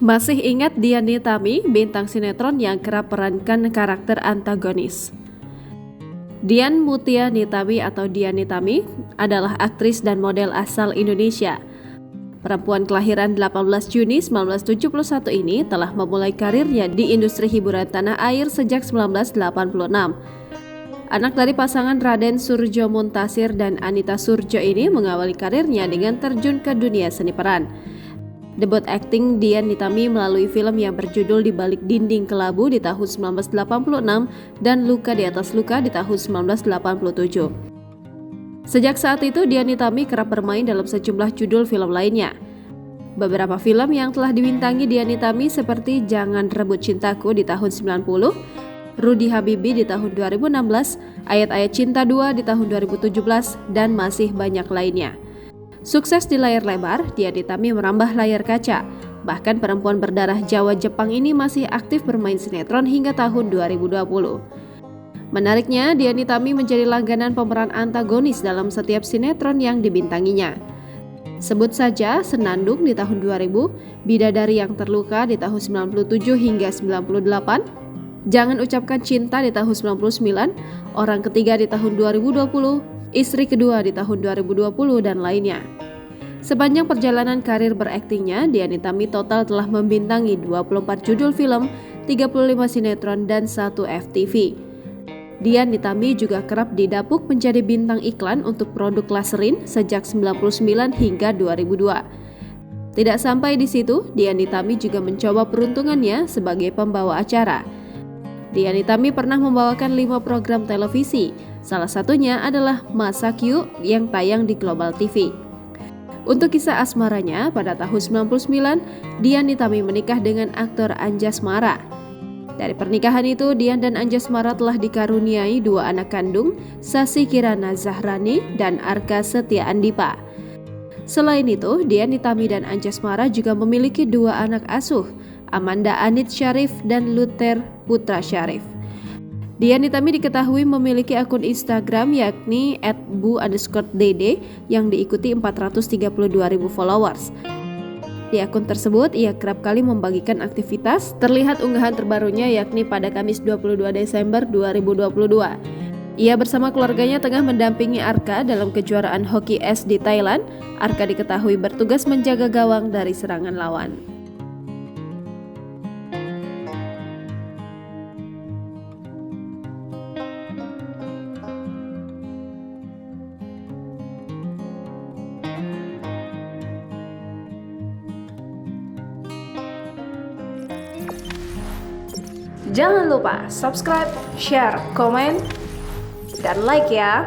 Masih ingat Dian Nitami, bintang sinetron yang kerap perankan karakter antagonis? Dian Mutia Nitami atau Dian Nitami adalah aktris dan model asal Indonesia. Perempuan kelahiran 18 Juni 1971 ini telah memulai karirnya di industri hiburan tanah air sejak 1986. Anak dari pasangan Raden Surjo Muntasir dan Anita Surjo ini mengawali karirnya dengan terjun ke dunia seni peran. Debut akting Dian Nitami melalui film yang berjudul Di Balik Dinding Kelabu di tahun 1986 dan Luka di Atas Luka di tahun 1987. Sejak saat itu, Dian Nitami kerap bermain dalam sejumlah judul film lainnya. Beberapa film yang telah dibintangi Dian Nitami seperti Jangan Rebut Cintaku di tahun 90, Rudy Habibi di tahun 2016, Ayat-Ayat Cinta 2 di tahun 2017, dan masih banyak lainnya. Sukses di layar lebar, Dian Nitami merambah layar kaca. Bahkan perempuan berdarah Jawa Jepang ini masih aktif bermain sinetron hingga tahun 2020. Menariknya, Dian Nitami menjadi langganan pemeran antagonis dalam setiap sinetron yang dibintanginya. Sebut saja Senandung di tahun 2000, Bidadari yang Terluka di tahun 97 hingga 98, Jangan Ucapkan Cinta di tahun 99, Orang Ketiga di tahun 2020, Istri Kedua di tahun 2020, dan lainnya. Sepanjang perjalanan karir beraktingnya, Dian Nitami total telah membintangi 24 judul film, 35 sinetron, dan 1 FTV. Dian Nitami juga kerap didapuk menjadi bintang iklan untuk produk Laserin sejak 99 hingga 2002. Tidak sampai di situ, Dian Nitami juga mencoba peruntungannya sebagai pembawa acara. Dian Nitami pernah membawakan 5 program televisi, salah satunya adalah Masak Yuk yang tayang di Global TV. Untuk kisah asmaranya, pada tahun 99, Dian Nitami menikah dengan aktor Anjasmara. Dari pernikahan itu, Dian dan Anjasmara telah dikaruniai 2 anak kandung, Sasi Kirana Zahrani dan Arka Setia Andipa. Selain itu, Dian Nitami dan Anjasmara juga memiliki 2 anak asuh, Amanda Anit Syarif dan Luther Putra Syarif. Dian Nitami diketahui memiliki akun Instagram yakni @bu_dede yang diikuti 432.000 followers. Di akun tersebut, ia kerap kali membagikan aktivitas. Terlihat unggahan terbarunya yakni pada Kamis 22 Desember 2022. Ia bersama keluarganya tengah mendampingi Arka dalam kejuaraan hoki es di Thailand. Arka diketahui bertugas menjaga gawang dari serangan lawan. Jangan lupa subscribe, share, komen, dan like ya.